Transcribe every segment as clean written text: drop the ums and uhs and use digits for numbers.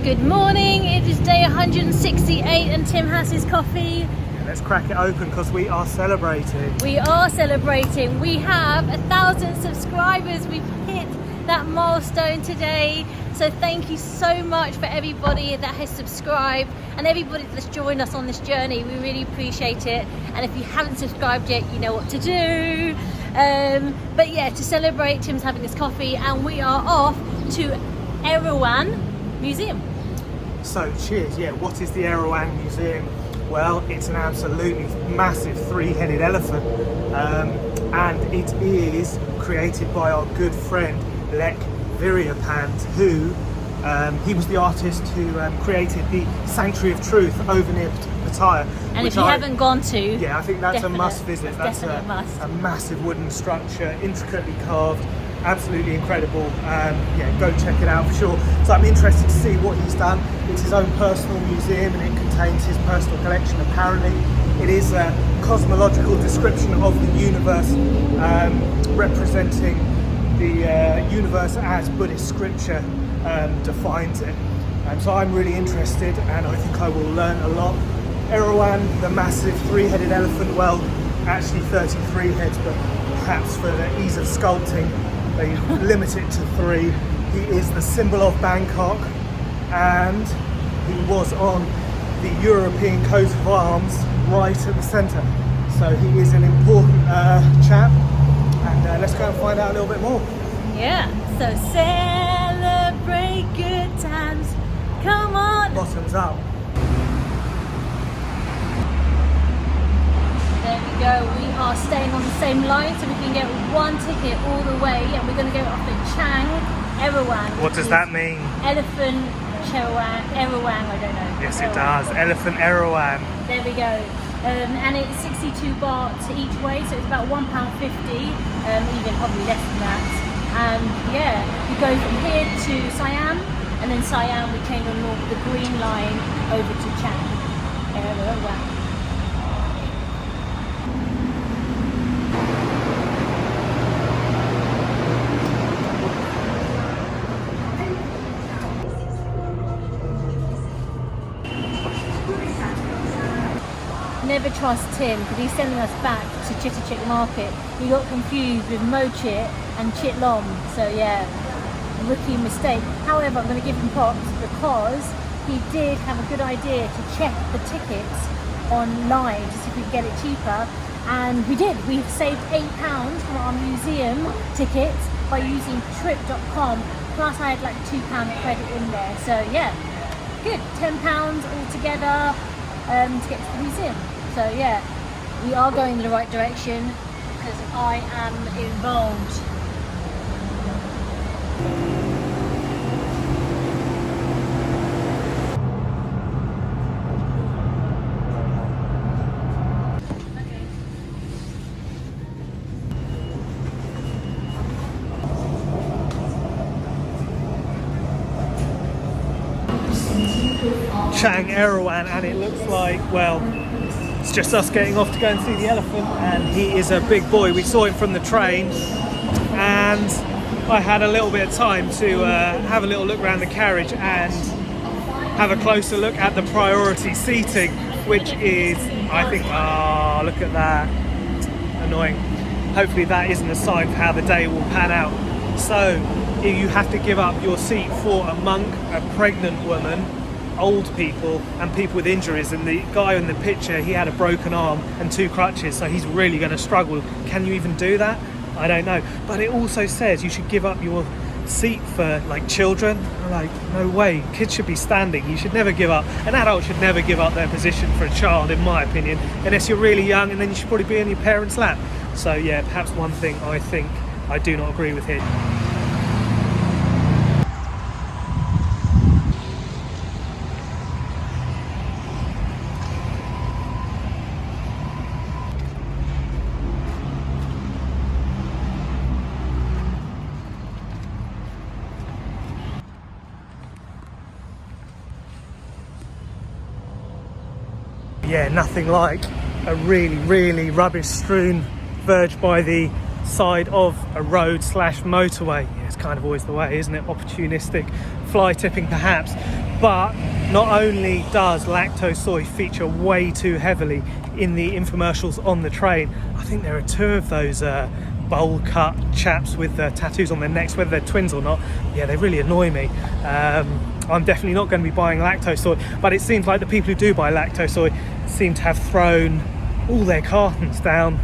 Good morning, it is day 168 and Tim has his coffee. Let's crack it open because we are celebrating. We are celebrating. We have 1,000 subscribers. We've hit that milestone today. So thank you so much for everybody that has subscribed and everybody that's joined us on this journey. We really appreciate it. And if you haven't subscribed yet, you know what to do. But yeah, to celebrate, Tim's having his coffee and we are off to Erawan Museum. So cheers. Yeah, what is the Erawan Museum? Well, it's an absolutely massive three-headed elephant, and it is created by our good friend Lek Viriyaphan, who he was the artist who created the Sanctuary of Truth over near Pattaya. And if you haven't gone to, yeah, I think that's a must visit. That's a must. A massive wooden structure, intricately carved. Absolutely incredible. Yeah, go check it out for sure. So I'm interested to see what he's done. It's his own personal museum and it contains his personal collection. Apparently it is a cosmological description of the universe, representing the universe as Buddhist scripture defines it. So I'm really interested and I think I will learn a lot. Erawan, the massive three-headed elephant, well actually 33 heads, but perhaps for the ease of sculpting they limit it to 3. He is the symbol of Bangkok and he was on the European coat of arms right at the centre. So he is an important chap and let's go and find out a little bit more. Yeah, so celebrate good times, come on! Bottoms up. There we go, we are staying on the same line so we can get one ticket all the way and we're going to go off to Chang Erawan. What does that mean? Elephant Erawan, I don't know. Yes it does, Elephant Erawan. There we go. And it's 62 baht each way, so it's about £1.50, even probably less than that. And yeah, we go from here to Siam and then Siam we change on the green line over to Chang Erawan. Never trust Tim because he's sending us back to Chittachit market. We got confused with Mochit and Chitlom, so yeah, rookie mistake. However, I'm going to give him props because he did have a good idea to check the tickets online to see if we could get it cheaper, and we did. We've saved £8 from our museum tickets by using trip.com, plus I had like £2 credit in there, so yeah, good, £10 altogether to get to the museum. So yeah, we are going in the right direction because I am involved. Chang Erawan, and it looks like, well, it's just us getting off to go and see the elephant, and he is a big boy. We saw him from the train and I had a little bit of time to have a little look around the carriage and have a closer look at the priority seating, which is, I think, look at that, annoying. Hopefully that isn't a sign for how the day will pan out. So you have to give up your seat for a monk, a pregnant woman, old people and people with injuries, and the guy in the picture, he had a broken arm and 2 crutches, so he's really going to struggle. Can you even do that? I don't know. But it also says you should give up your seat for like children. Like, no way, kids should be standing. You should never give up, an adult should never give up their position for a child, in my opinion, unless you're really young, and then you should probably be in your parents' lap. So yeah, perhaps one thing I think I do not agree with here. Yeah, nothing like a really rubbish strewn verge by the side of a road slash motorway. Yeah, it's kind of always the way, isn't it? Opportunistic fly tipping perhaps. But not only does lactose soy feature way too heavily in the infomercials on the train, I think there are two of those bowl cut chaps with tattoos on their necks, whether they're twins or not. Yeah, they really annoy me. I'm definitely not going to be buying lactose soy, but it seems like the people who do buy lactose soy seem to have thrown all their cartons down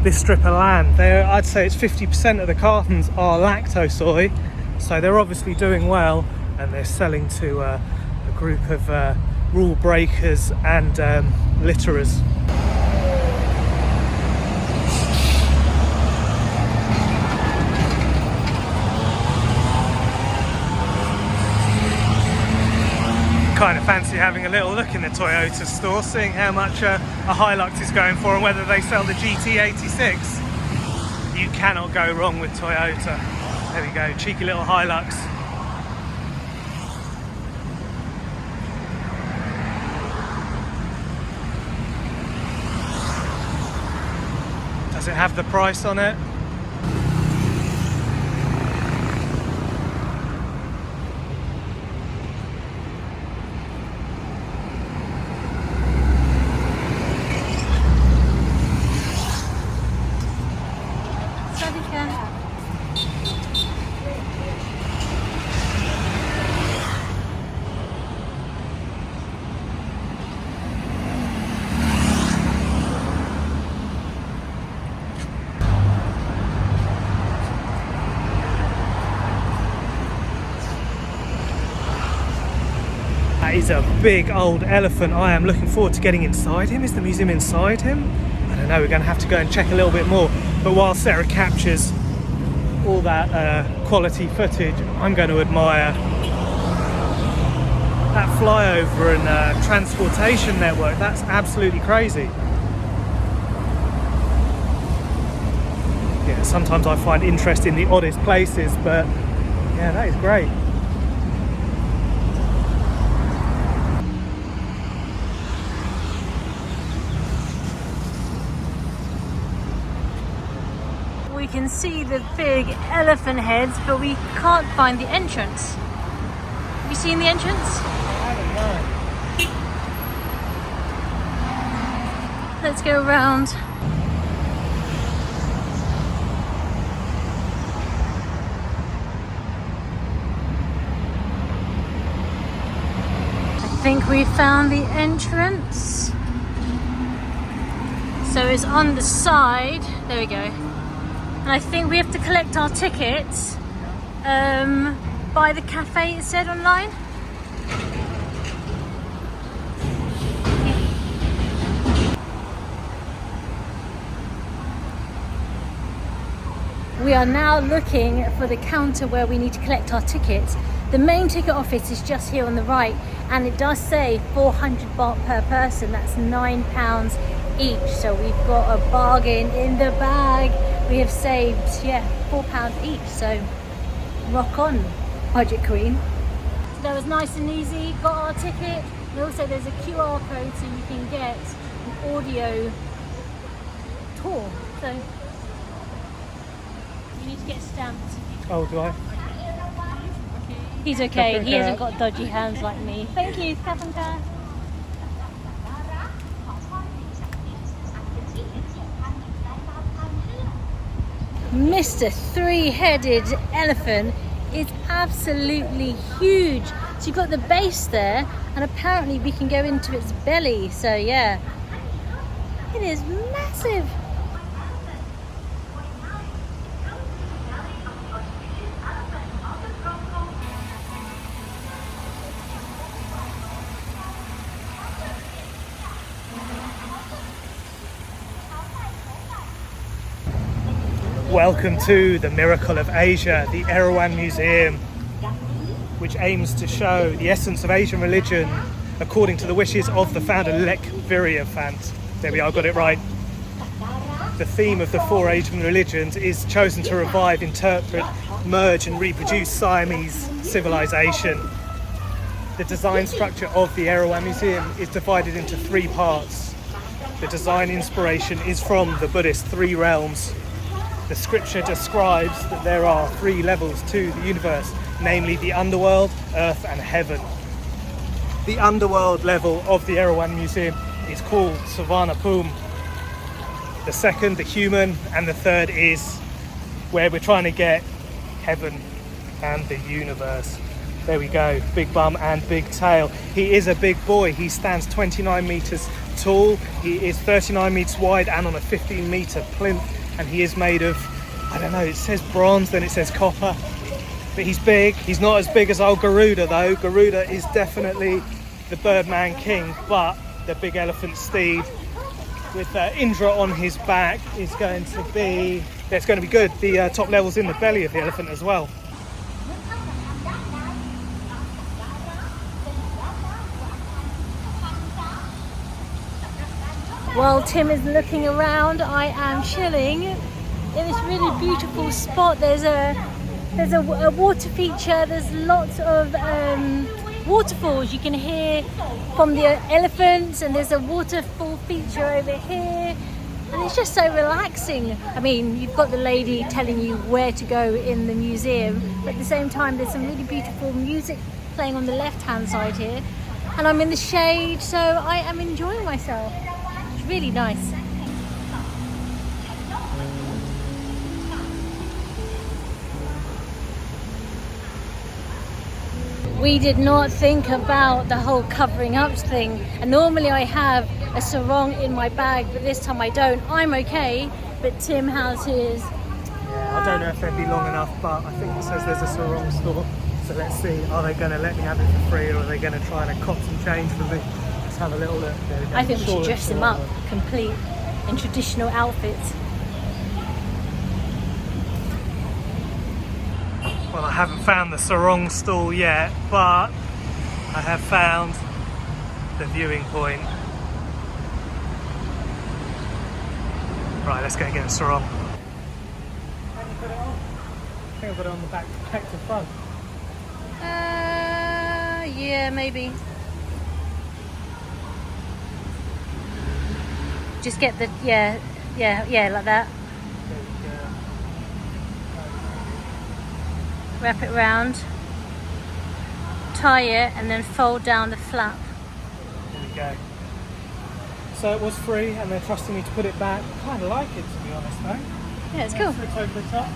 this strip of land. I'd say it's 50% of the cartons are lactose soy, so they're obviously doing well, and they're selling to a group of rule breakers and litterers. Kind of fancy having a little look in the Toyota store, seeing how much a Hilux is going for and whether they sell the GT86. You cannot go wrong with Toyota. There we go, cheeky little Hilux. Does it have the price on it? That is a big old elephant. I am looking forward to getting inside him. Is the museum inside him? I don't know, we're going to have to go and check a little bit more. But while Sarah captures all that quality footage, I'm going to admire that flyover and transportation network. That's absolutely crazy. Yeah, sometimes I find interest in the oddest places, but yeah, that is great. We can see the big elephant heads, but we can't find the entrance. Have you seen the entrance? I haven't, no. Let's go around. I think we found the entrance. So it's on the side. There we go. And I think we have to collect our tickets by the cafe, it said online. We are now looking for the counter where we need to collect our tickets. The main ticket office is just here on the right, and it does say 400 baht per person. That's £9 each. So we've got a bargain in the bag. We have saved, yeah, £4 each. So rock on, budget queen. So that was nice and easy. Got our ticket. And also there's a QR code so you can get an audio tour. So you need to get stamped. Oh, do I? He's okay. He hasn't got dodgy hands like me. Thank you, Kapanka. Mr. Three-Headed Elephant is absolutely huge. So you've got the base there, and apparently we can go into its belly. So yeah, it is massive. Welcome to the Miracle of Asia, the Erawan Museum, which aims to show the essence of Asian religion according to the wishes of the founder Lek Viriyaphan. There we are, got it right. The theme of the four Asian religions is chosen to revive, interpret, merge and reproduce Siamese civilization. The design structure of the Erawan Museum is divided into three parts. The design inspiration is from the Buddhist three realms. The scripture describes that there are three levels to the universe, namely the underworld, earth and heaven. the underworld level of the Erawan Museum is called Savannah Poom. The second, the human, and the third is where we're trying to get heaven and the universe. There we go, big bum and big tail. He is a big boy. He stands 29 meters tall. He is 39 meters wide and on a 15 meter plinth. And he is made of, I don't know, it says bronze, then it says copper. But he's big. He's not as big as old Garuda though. Garuda is definitely the Birdman King, but the big elephant steed with Indra on his back is going to be, it's going to be good. The top level's in the belly of the elephant as well. While Tim is looking around, I am chilling in this really beautiful spot. There's a water feature. There's lots of waterfalls you can hear from the elephants, and there's a waterfall feature over here, and it's just so relaxing. I mean, you've got the lady telling you where to go in the museum, but at the same time there's some really beautiful music playing on the left hand side here, and I'm in the shade, so I am enjoying myself. It's really nice. We did not think about the whole covering up thing, and normally I have a sarong in my bag, but this time I don't. I'm okay, but Tim has his. Yeah, I don't know if they'd be long enough, but I think it says there's a sarong store, so let's see, are they going to let me have it for free, or are they going to try and cop some change for me? Let's have a little look. There we go. I think we should dress him up complete in traditional outfits. Well, I haven't found the sarong stall yet, but I have found the viewing point. Right, let's go and get a sarong. How do you put it on? I think I've got it on the back to front. Yeah, maybe. Just get the, yeah, like that. Wrap it round, tie it, and then fold down the flap. There we go. So it was free, and they're trusting me to put it back. I kind of like it, to be honest, though. Yeah, it's cool. Flip over the top.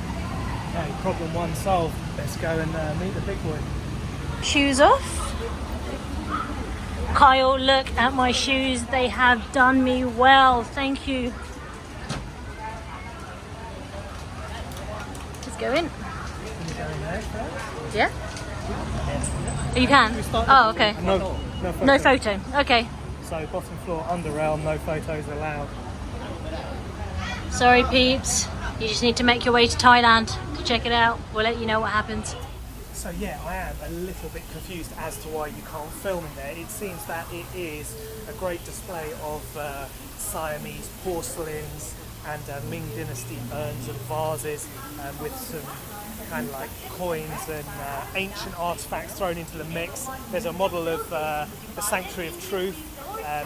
Okay, problem one solved. Let's go and meet the big boy. Shoes off. Kyle, look at my shoes. They have done me well. Thank you. Let's go in. Yeah? You can? Oh, okay. No photo. Okay. So bottom floor, underrail, no photos allowed. Sorry, peeps. You just need to make your way to Thailand to check it out. We'll let you know what happens. So yeah, I am a little bit confused as to why you can't film in there. It seems that it is a great display of Siamese porcelains and Ming Dynasty urns and vases with some kind of like coins and ancient artifacts thrown into the mix. There's a model of the Sanctuary of Truth,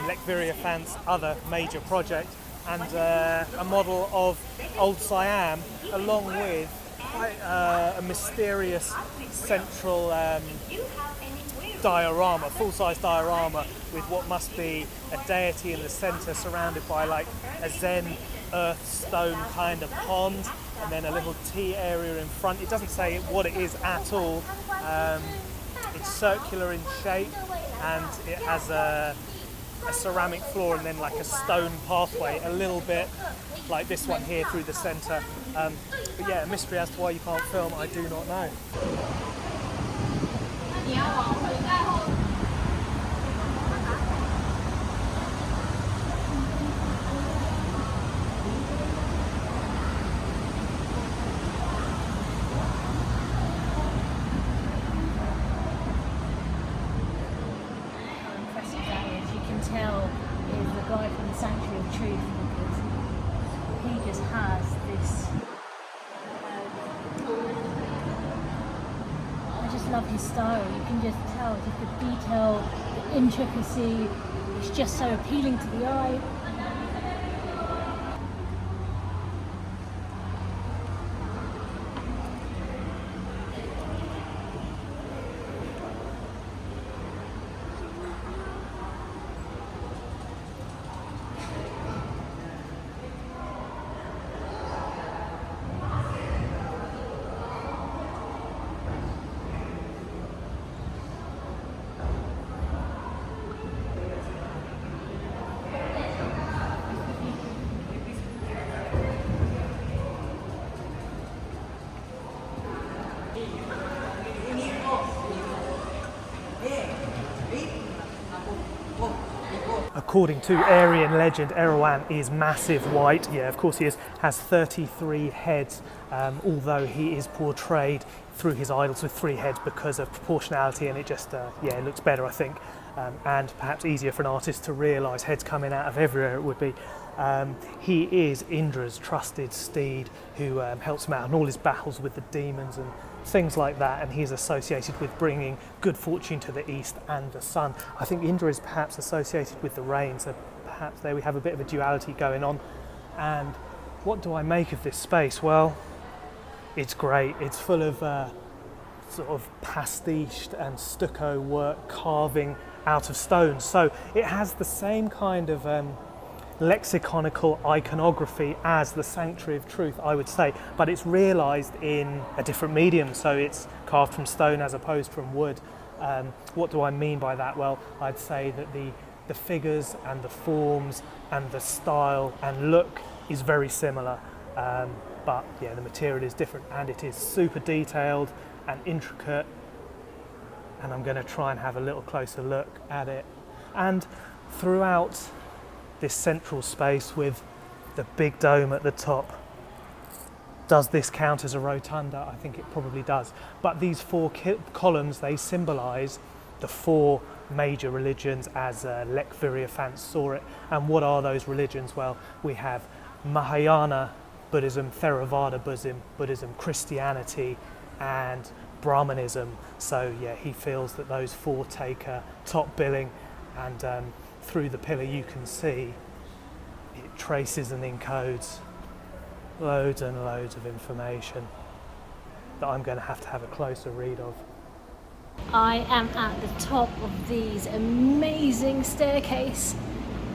Lek Viriyaphan's other major project, and a model of Old Siam, along with quite a mysterious central diorama, full-size diorama with what must be a deity in the centre, surrounded by like a Zen earth stone kind of pond, and then a little tea area in front. It doesn't say what it is at all. It's circular in shape, and it has a ceramic floor and then like a stone pathway, a little bit like this one here through the centre. But yeah, a mystery as to why you can't film, I do not know. Tell is the guy from the Sanctuary of Truth, because he just has this. I just love his style. You can just tell just the detail, the intricacy. It's just so appealing to the eye. According to Aryan legend, Erawan is massive white. Yeah, of course he is. Has 33 heads, although he is portrayed through his idols with 3 heads because of proportionality, and it just, it looks better, I think, and perhaps easier for an artist to realise heads coming out of everywhere it would be. He is Indra's trusted steed who helps him out in all his battles with the demons and things like that, and he's associated with bringing good fortune to the east and the sun. I think Indra is perhaps associated with the rain, so perhaps there we have a bit of a duality going on. And what do I make of this space? Well, it's great. It's full of sort of pastiched and stucco work, carving out of stone, so it has the same kind of lexiconical iconography as the Sanctuary of Truth, I would say, but it's realised in a different medium, so it's carved from stone as opposed from wood. What do I mean by that? Well, I'd say that the figures and the forms and the style and look is very similar, but yeah, the material is different, and it is super detailed and intricate, and I'm going to try and have a little closer look at it. And throughout this central space with the big dome at the top, does this count as a rotunda? I think it probably does. But these 4 columns, they symbolise the 4 major religions as Lek Viriyaphan saw it. And what are those religions? Well, we have Mahayana Buddhism, Theravada Buddhism, Christianity, and Brahmanism. So yeah, he feels that those 4 take top billing, and through the pillar you can see it traces and encodes loads and loads of information that I'm going to have a closer read of. I am at the top of these amazing staircase,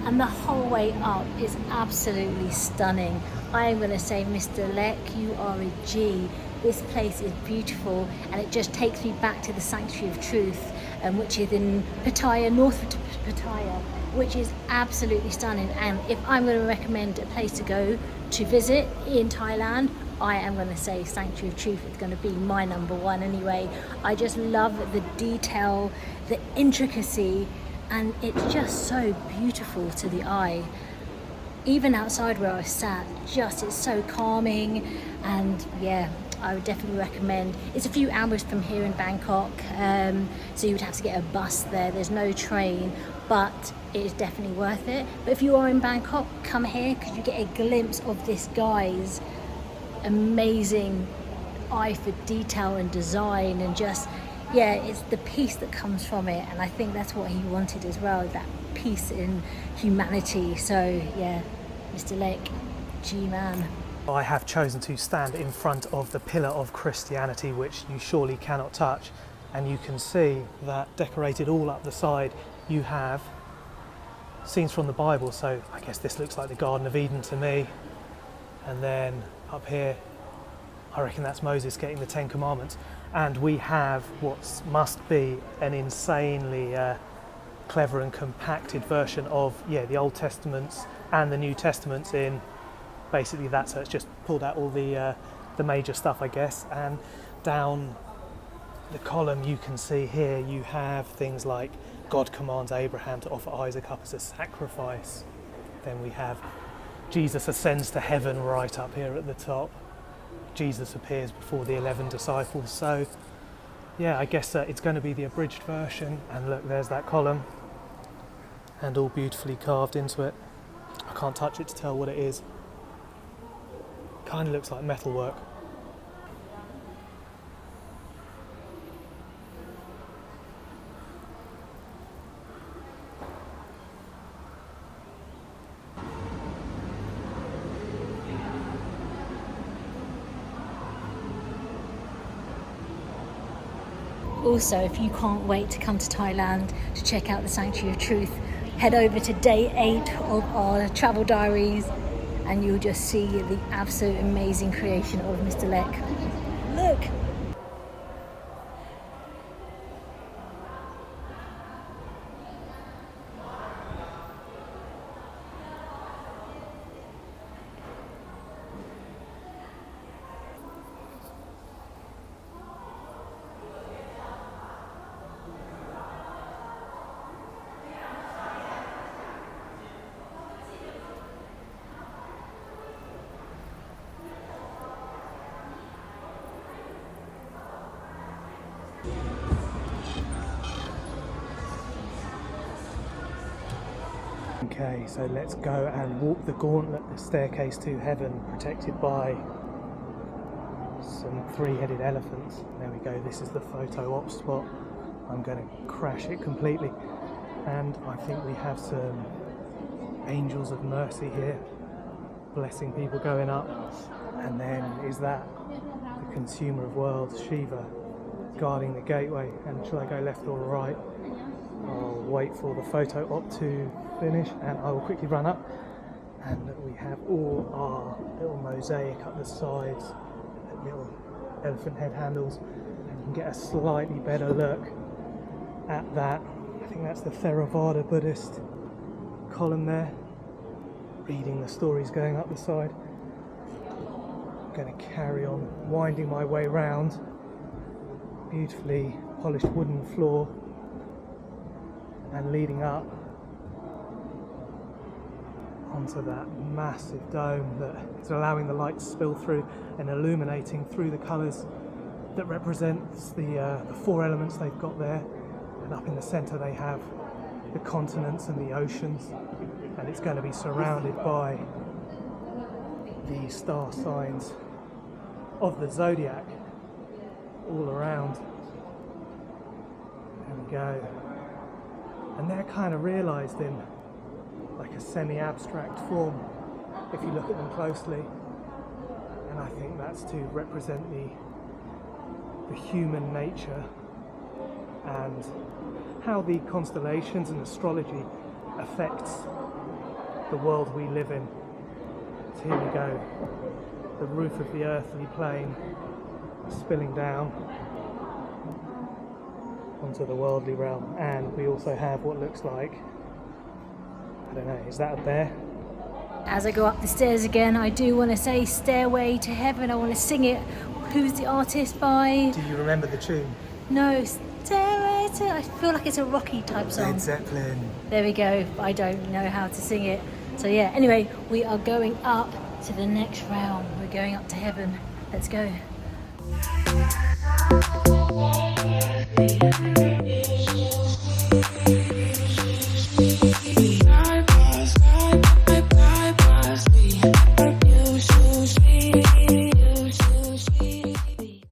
and the whole way up is absolutely stunning. I am going to say, Mr. Lek, you are a G. This place is beautiful, and it just takes me back to the Sanctuary of Truth, which is in Pattaya, north of Pattaya, which is absolutely stunning. And if I'm going to recommend a place to go to visit in Thailand, I am going to say Sanctuary of Truth is going to be my number 1 anyway. I just love the detail, the intricacy, and it's just so beautiful to the eye. Even outside where I sat, it's so calming, and yeah, I would definitely recommend. It's a few hours from here in Bangkok, so you would have to get a bus there. There's no train, but it is definitely worth it. But if you are in Bangkok, come here, because you get a glimpse of this guy's amazing eye for detail and design, and just, yeah, it's the peace that comes from it, and I think that's what he wanted as well, that peace in humanity. So yeah, Mr. Lek, G-man. I have chosen to stand in front of the pillar of Christianity, which you surely cannot touch, and you can see that decorated all up the side you have scenes from the Bible. So I guess this looks like the Garden of Eden to me, and then up here I reckon that's Moses getting the 10 Commandments, and we have what must be an insanely clever and compacted version of the Old Testaments and the New Testaments in basically that. So it's just pulled out all the major stuff, I guess, and down the column you can see here you have things like God commands Abraham to offer Isaac up as a sacrifice. Then we have Jesus ascends to heaven right up here at the top. Jesus appears before the 11 disciples. So yeah, I guess it's going to be the abridged version, and look, there's that column, and all beautifully carved into it. I can't touch it to tell what it is. Kind of looks like metalwork. Also, if you can't wait to come to Thailand to check out the Sanctuary of Truth, head over to day 8 of our travel diaries, and you'll just see the absolute amazing creation of Mr. Lek. Look! Okay, so let's go and walk the gauntlet, the staircase to heaven, protected by some three-headed elephants. There we go, this is the photo op spot. I'm going to crash it completely. And I think we have some angels of mercy here, blessing people going up. And then is that the consumer of worlds, Shiva, guarding the gateway. And shall I go left or right? I'll wait for the photo op to finish and I will quickly run up. And we have all our little mosaic up the sides, little elephant head handles, and you can get a slightly better look at that. I think that's the Theravada Buddhist column there, reading the stories going up the side. I'm going to carry on winding my way round. Beautifully polished wooden floor, and leading up onto that massive dome that is allowing the light to spill through and illuminating through the colours that represents the four elements they've got there. And up in the centre they have the continents and the oceans, and it's going to be surrounded by the star signs of the zodiac all around. There we go. And they're kind of realised in like a semi-abstract form if you look at them closely, and I think that's to represent the human nature and how the constellations and astrology affects the world we live in. So here we go, the roof of the earthly plane spilling down onto the worldly realm, and we also have what looks like, I don't know, is that a bear? As I go up the stairs again, I do want to say Stairway to Heaven. I want to sing it. Who's the artist by? Do you remember the tune? No, Stairway to... I feel like it's a Rocky type song. Led Zeppelin. There we go. I don't know how to sing it. So yeah, anyway, we are going up to the next realm. We're going up to heaven. Let's go.